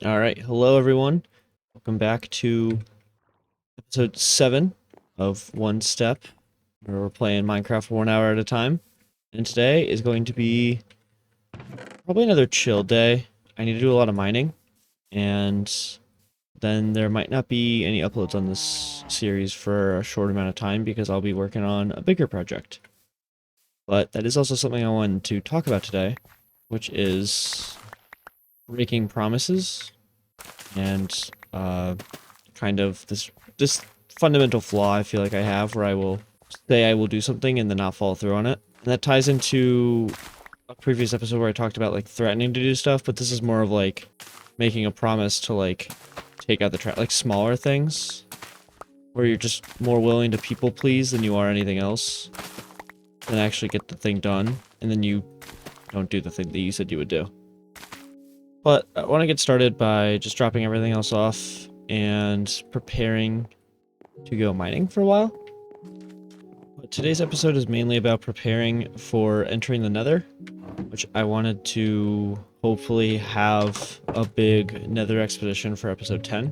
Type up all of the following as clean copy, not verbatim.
Alright, hello everyone. Welcome back to episode 7 of One Step, where we're playing Minecraft for 1 hour at a time. And today is going to be probably another chill day. I need to do a lot of mining, and then there might not be any uploads on this series for a short amount of time because I'll be working on a bigger project. But that is also something I wanted to talk about today, which is breaking promises and kind of this fundamental flaw I feel like I have where I will say I will do something and then not follow through on it. And that ties into a previous episode where I talked about like threatening to do stuff, but this is more of like making a promise to like take out the trash, like smaller things where you're just more willing to people please than you are anything else and actually get the thing done, and then you don't do the thing that you said you would do. But I want to get started by just dropping everything else off and preparing to go mining for a while. But today's episode is mainly about preparing for entering the Nether, which I wanted to hopefully have a big Nether expedition for episode 10.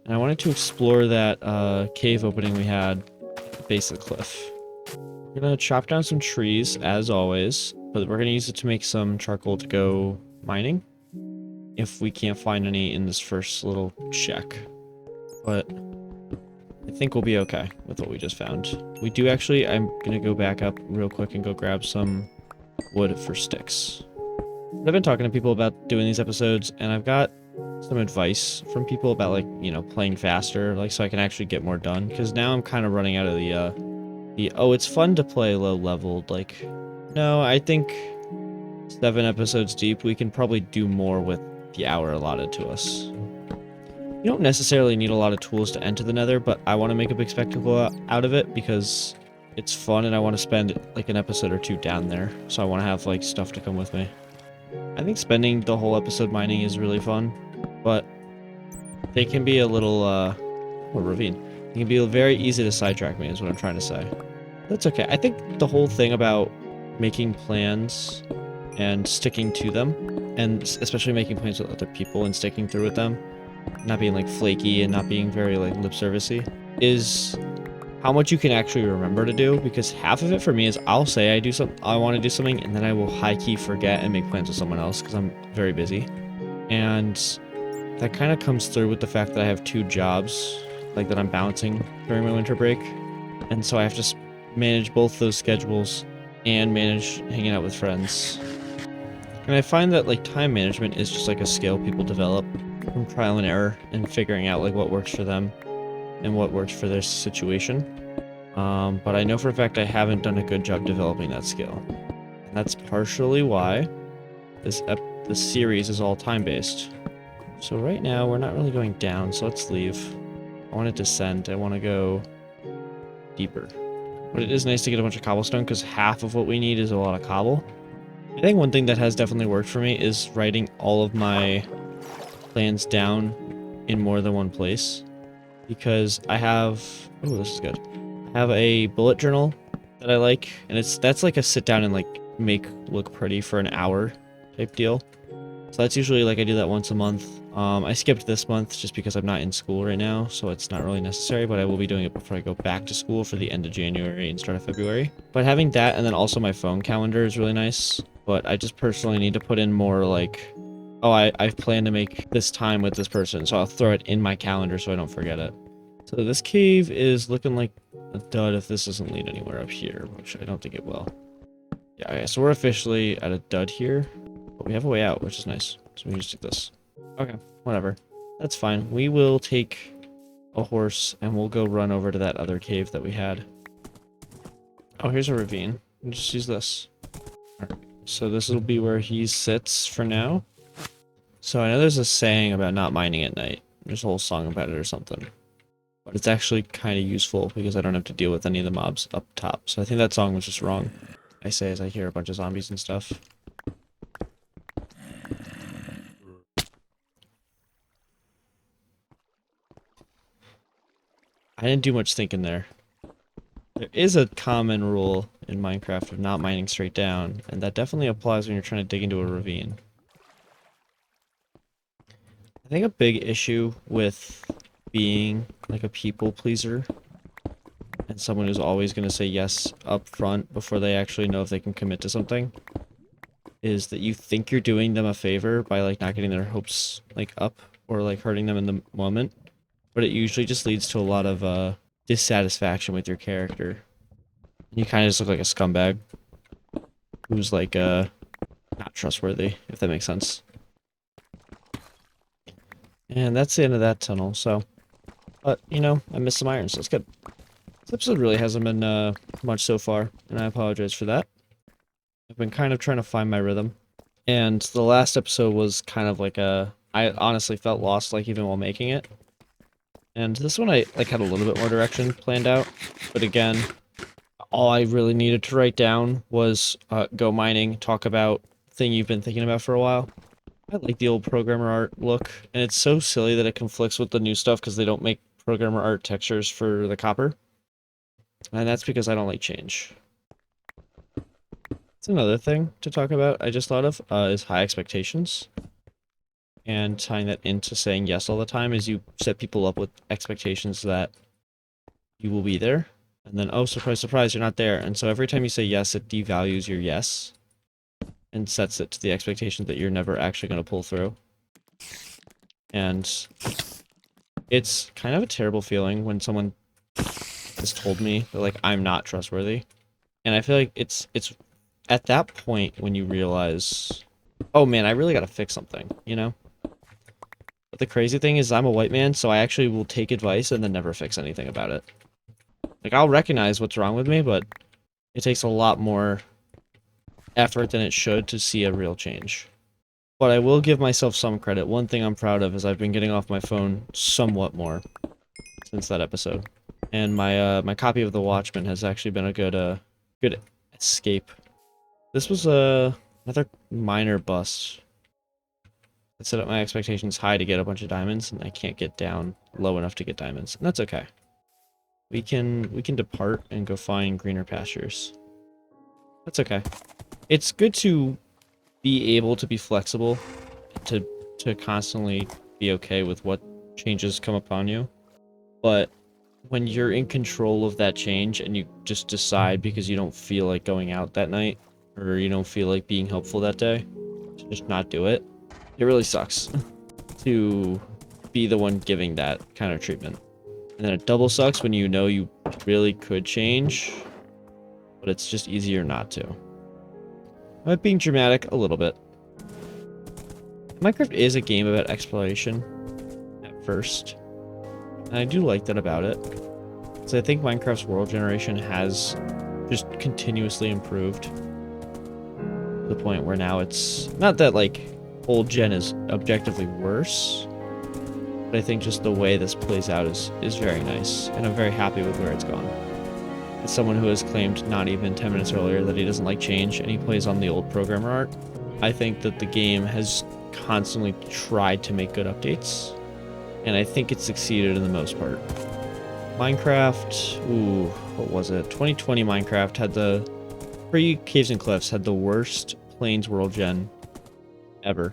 And I wanted to explore that cave opening we had at the base of the cliff. We're going to chop down some trees, as always, but we're going to use it to make some charcoal to go mining, if we can't find any in this first little shack. But I think we'll be okay with what we just found. We do actually, I'm gonna go back up real quick and go grab some wood for sticks. I've been talking to people about doing these episodes, and I've got some advice from people about, like, you know, playing faster, like, so I can actually get more done. Because now I'm kind of running out of oh, it's fun to play low leveled. Like, no, I think 7 episodes deep, we can probably do more with the hour allotted to us. You don't necessarily need a lot of tools to enter the Nether, but I want to make a big spectacle out of it because it's fun and I want to spend like an episode or 2 down there. So I want to have like stuff to come with me. I think spending the whole episode mining is really fun, but they can be a little, ravine. It can be very easy to sidetrack me is what I'm trying to say. That's okay. I think the whole thing about making plans and sticking to them, and especially making plans with other people and sticking through with them, not being like flaky and not being very like lip servicey, is how much you can actually remember to do. Because half of it for me is I'll say I want to do something, and then I will high key forget and make plans with someone else because I'm very busy, and that kind of comes through with the fact that I have 2 jobs like that I'm balancing during my winter break, and so I have to manage both those schedules and manage hanging out with friends. And I find that like time management is just like a skill people develop from trial and error and figuring out like what works for them and what works for their situation. But I know for a fact I haven't done a good job developing that skill. And that's partially why this series is all time-based. So right now we're not really going down, so let's leave. I want to descend. I want to go deeper. But it is nice to get a bunch of cobblestone because half of what we need is a lot of cobble. I think one thing that has definitely worked for me is writing all of my plans down in more than one place, because I have, oh, this is good. I have a bullet journal that I like, and that's like a sit down and like make look pretty for an hour type deal. So that's usually like I do that once a month. I skipped this month just because I'm not in school right now, so it's not really necessary, but I will be doing it before I go back to school for the end of January and start of February. But having that and then also my phone calendar is really nice, but I just personally need to put in more like, oh, I've planned to make this time with this person, so I'll throw it in my calendar so I don't forget it. So this cave is looking like a dud if this doesn't lead anywhere up here, which I don't think it will. Yeah, okay, so we're officially at a dud here, but we have a way out, which is nice. So we can just do this. Okay, whatever. That's fine. We will take a horse and we'll go run over to that other cave that we had. Oh, here's a ravine. We'll just use this. Right. So this will be where he sits for now. So I know there's a saying about not mining at night. There's a whole song about it or something. But it's actually kind of useful because I don't have to deal with any of the mobs up top. So I think that song was just wrong. I say as I hear a bunch of zombies and stuff. I didn't do much thinking there. There is a common rule in Minecraft of not mining straight down, and that definitely applies when you're trying to dig into a ravine. I think a big issue with being like a people pleaser and someone who's always going to say yes up front before they actually know if they can commit to something is that you think you're doing them a favor by like not getting their hopes like up or like hurting them in the moment, but it usually just leads to a lot of dissatisfaction with your character. You kind of just look like a scumbag who's like not trustworthy, if that makes sense. And that's the end of that tunnel, so but you know, I missed some iron, so it's good. This episode really hasn't been much so far, and I apologize for that. I've been kind of trying to find my rhythm. And the last episode was kind of like I honestly felt lost, like, even while making it. And this one I, like, had a little bit more direction planned out. But again, all I really needed to write down was go mining, talk about thing you've been thinking about for a while. I like the old programmer art look, and it's so silly that it conflicts with the new stuff because they don't make programmer art textures for the copper. And that's because I don't like change. It's another thing to talk about I just thought of, is high expectations. And tying that into saying yes all the time is you set people up with expectations that you will be there. And then, oh, surprise, surprise, you're not there. And so every time you say yes, it devalues your yes. And sets it to the expectation that you're never actually going to pull through. And it's kind of a terrible feeling when someone has told me that, like, I'm not trustworthy. And I feel like it's at that point when you realize, oh man, I really gotta fix something, you know? But the crazy thing is I'm a white man, so I actually will take advice and then never fix anything about it. Like, I'll recognize what's wrong with me, but it takes a lot more effort than it should to see a real change. But I will give myself some credit. One thing I'm proud of is I've been getting off my phone somewhat more since that episode. And my copy of The Watchmen has actually been a good escape. This was another minor bust. I set up my expectations high to get a bunch of diamonds, and I can't get down low enough to get diamonds. And that's okay. We can depart and go find greener pastures. That's okay. It's good to be able to be flexible, to constantly be okay with what changes come upon you. But when you're in control of that change and you just decide because you don't feel like going out that night, or you don't feel like being helpful that day, to just not do it, it really sucks to be the one giving that kind of treatment. And then it double sucks when you know you really could change, but it's just easier not to. I'm being dramatic a little bit. Minecraft is a game about exploration at first, and I do like that about it. So I think Minecraft's world generation has just continuously improved to the point where now it's not that like old gen is objectively worse, but I think just the way this plays out is very nice, and I'm very happy with where it's gone. As someone who has claimed not even 10 minutes earlier that he doesn't like change and he plays on the old programmer art, I think that the game has constantly tried to make good updates, and I think it's succeeded in the most part. Minecraft, what was it? 2020 Minecraft had the pre-Caves and Cliffs had the worst Plains world gen ever.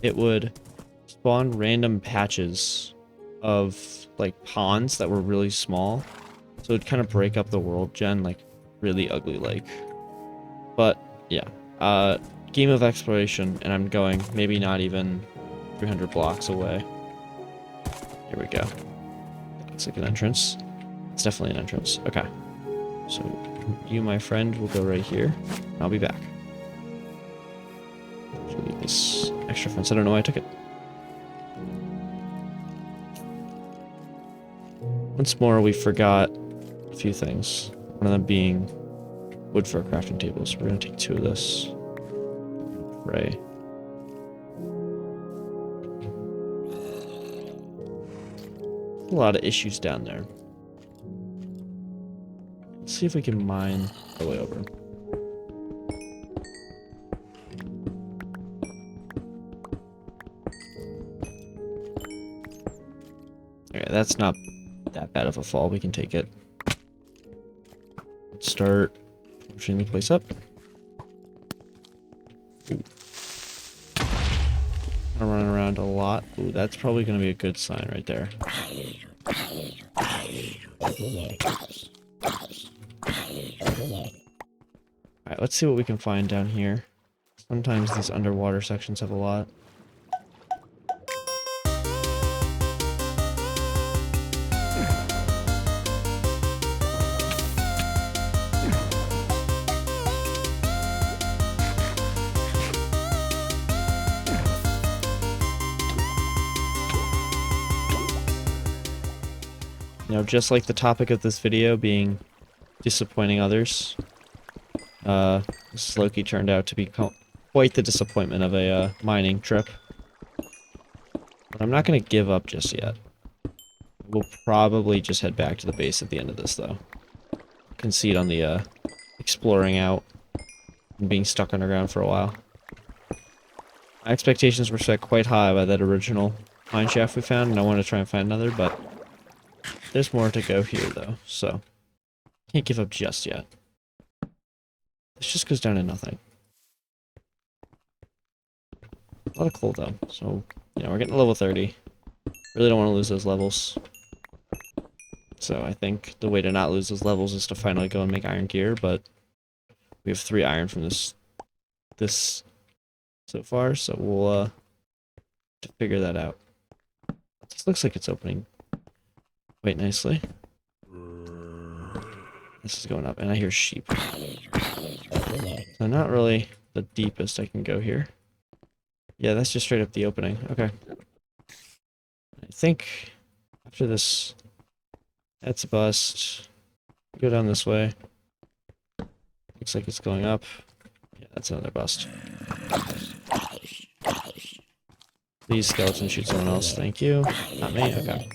It would spawn random patches of like ponds that were really small, so it'd kind of break up the world gen like really ugly like. But yeah, game of exploration, and I'm going maybe not even 300 blocks away. Here we go. Looks like an entrance. It's definitely an entrance. Okay. So you, my friend, will go right here. I'll be back. Should leave this extra fence. I don't know why I took it. Once more, we forgot a few things. One of them being wood for our crafting tables. So we're going to take 2 of this. Pray. A lot of issues down there. Let's see if we can mine our way over. Okay, that's not that bad of a fall. We can take it. Let's start pushing the place up. Ooh. I'm running around a lot. Ooh. Ooh, that's probably going to be a good sign right there. Alright, let's see what we can find down here. Sometimes these underwater sections have a lot. You know, just like the topic of this video being disappointing others, this Loki turned out to be quite the disappointment of a mining trip. But I'm not going to give up just yet. We'll probably just head back to the base at the end of this, though. Concede on the exploring out and being stuck underground for a while. My expectations were set quite high by that original mine shaft we found, and I want to try and find another, but there's more to go here, though, so can't give up just yet. This just goes down to nothing. A lot of coal, though, so, you know, we're getting to level 30. Really don't want to lose those levels. So I think the way to not lose those levels is to finally go and make iron gear, but we have 3 iron from this so far, so we'll have to figure that out. This looks like it's opening quite nicely. This is going up, and I hear sheep. So not really the deepest I can go here. Yeah, that's just straight up the opening. Okay. I think after this, that's a bust. Go down this way. Looks like it's going up. Yeah, that's another bust. Please, skeleton, shoot someone else. Thank you. Not me? Okay.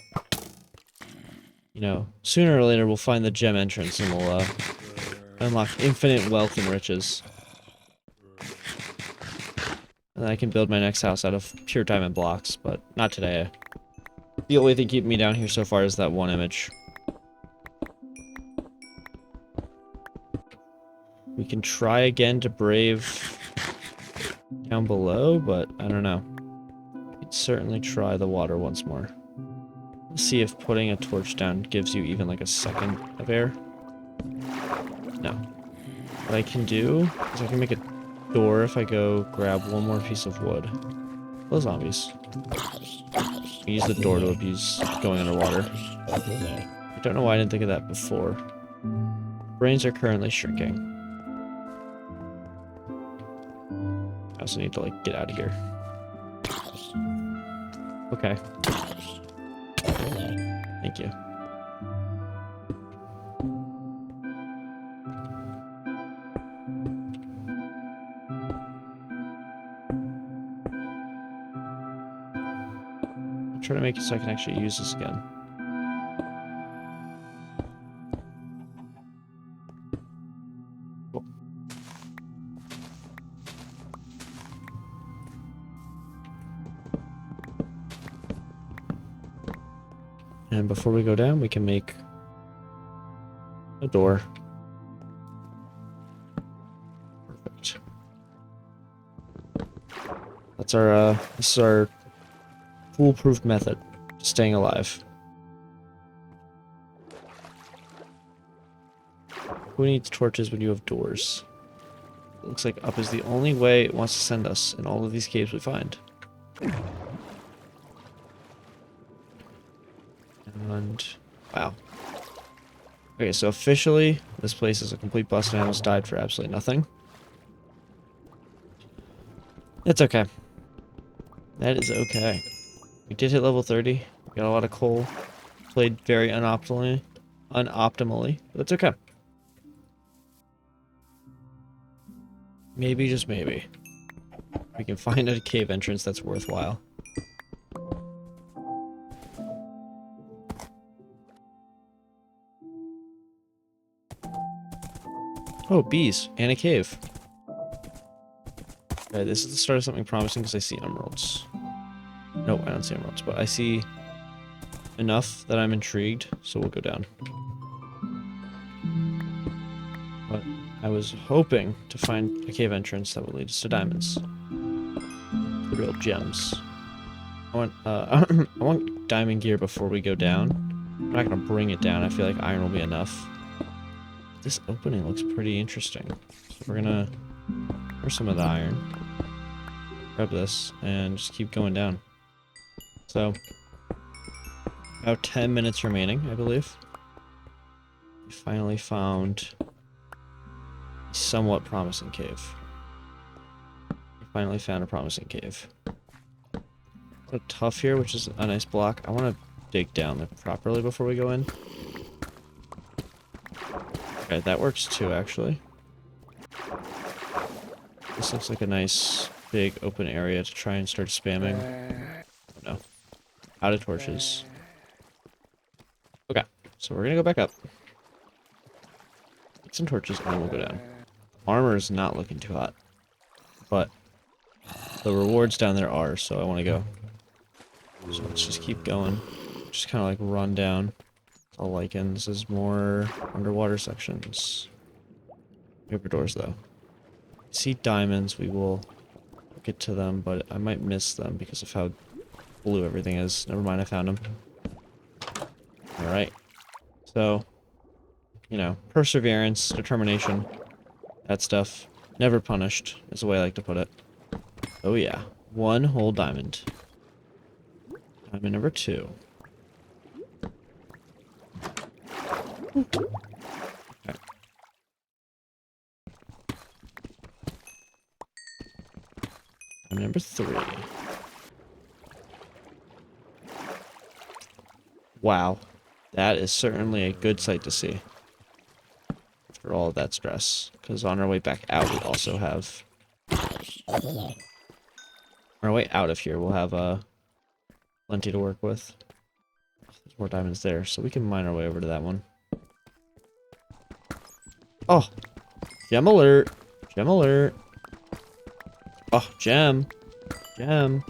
You know, sooner or later we'll find the gem entrance and we'll unlock infinite wealth and riches. And I can build my next house out of pure diamond blocks, but not today. The only thing keeping me down here so far is that one image. We can try again to brave down below, but I don't know. We'd certainly try the water once more. Let's see if putting a torch down gives you even like a second of air. No. What I can do is I can make a door if I go grab one more piece of wood. Those zombies. Use the door to abuse going underwater. I don't know why I didn't think of that before. Brains are currently shrinking. I also need to like get out of here. Okay. Thank you. I'm trying to make it so I can actually use this again. Cool. And before we go down, we can make a door. Perfect. That's our this is our foolproof method to staying alive. Who needs torches when you have doors? It looks like up is the only way it wants to send us in all of these caves we find. And wow. Okay, so officially this place is a complete bust and I almost died for absolutely nothing. It's okay. That is okay. We did hit level 30. We got a lot of coal. Played very unoptimally, but it's okay. Maybe, just maybe, we can find a cave entrance that's worthwhile. Oh, bees and a cave. Okay, this is the start of something promising because I see emeralds. No, I don't see emeralds, but I see enough that I'm intrigued, so we'll go down. But I was hoping to find a cave entrance that would lead us to diamonds. The real gems. I want I want diamond gear before we go down. I'm not gonna bring it down. I feel like iron will be enough. This opening looks pretty interesting. So we're gonna here's some of the iron. Grab this and just keep going down. So about 10 minutes remaining, I believe. We finally found a somewhat promising cave. We finally found a promising cave. A little tough here, which is a nice block. I want to dig down there properly before we go in. Okay, that works too, actually. This looks like a nice big open area to try and start spamming. Oh, no. Out of torches. Okay, so we're gonna go back up. Get some torches and then we'll go down. Armor is not looking too hot. But the rewards down there are, so I want to go. So let's just keep going. Just kind of like run down. It's all lichens. There's more underwater sections. Paper doors though. See diamonds, we will get to them, but I might miss them because of how blue everything is. Never mind, I found them. Alright. So, you know, perseverance, determination, that stuff. Never punished, is the way I like to put it. Oh yeah. One whole diamond. Diamond number 2. Okay. Diamond number 3. Wow. That is certainly a good sight to see. After all of that stress. Because on our way back out, we also have... On our way out of here, we'll have plenty to work with. There's more diamonds there, so we can mine our way over to that one. Oh! Gem alert! Gem alert! Oh, gem! Gem!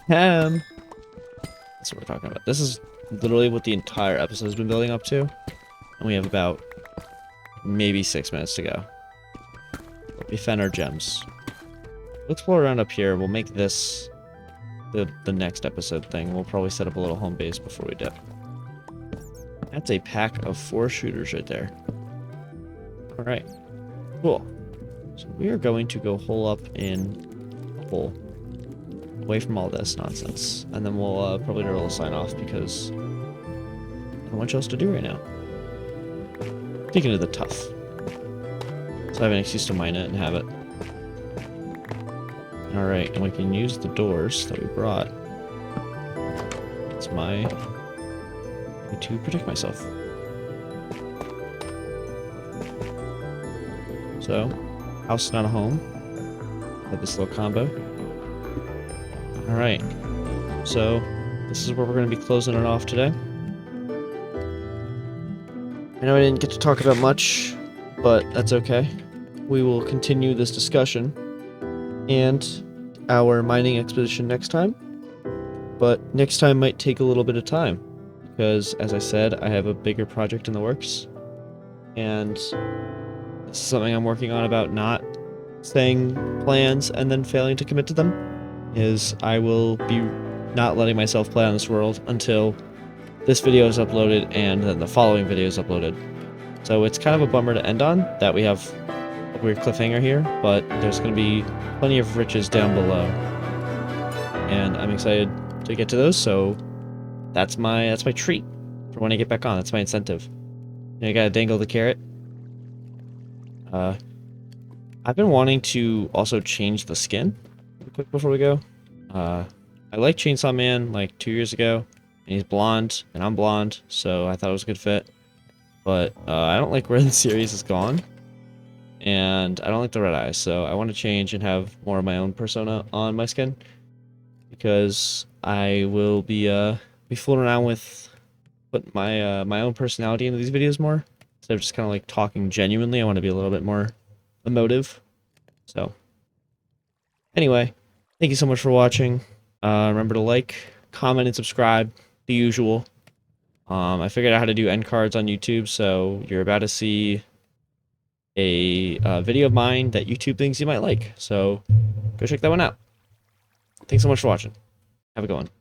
Gem! That's what we're talking about. This is literally what the entire episode has been building up to. And we have about maybe 6 minutes to go. We found our gems. We'll explore around up here. We'll make this the next episode thing. We'll probably set up a little home base before we dip. That's a pack of 4 shooters right there. Alright. Cool. So we are going to go hole up in a hole. Away from all this nonsense. And then we'll probably do a little sign off because not much else to do right now. Speaking of the tough. So I have an excuse to mine it and have it. Alright, and we can use the doors that we brought. It's my way to protect myself. So, house not a home. Have this little combo. Alright, so this is where we're going to be closing it off today. I know I didn't get to talk about much, but that's okay. We will continue this discussion and our mining expedition next time. But next time might take a little bit of time because, as I said, I have a bigger project in the works. And this is something I'm working on about not saying plans and then failing to commit to them. Is I will be not letting myself play on this world until this video is uploaded and then the following video is uploaded. So it's kind of a bummer to end on that we have a weird cliffhanger here, but there's going to be plenty of riches down below. And I'm excited to get to those, so that's my treat for when I get back on. That's my incentive. You know, I gotta dangle the carrot. I've been wanting to also change the skin real quick before we go. I liked Chainsaw Man like 2 years ago, and he's blonde, and I'm blonde, so I thought it was a good fit. But I don't like where the series has gone, and I don't like the red eyes, so I want to change and have more of my own persona on my skin, because I will be fooling around with putting my own personality into these videos more, instead of just kind of like talking genuinely. I want to be a little bit more emotive. So anyway, thank you so much for watching. Remember to like, comment, and subscribe, the usual. I figured out how to do end cards on YouTube, so you're about to see a video of mine that YouTube thinks you might like. So go check that one out. Thanks so much for watching. Have a good one.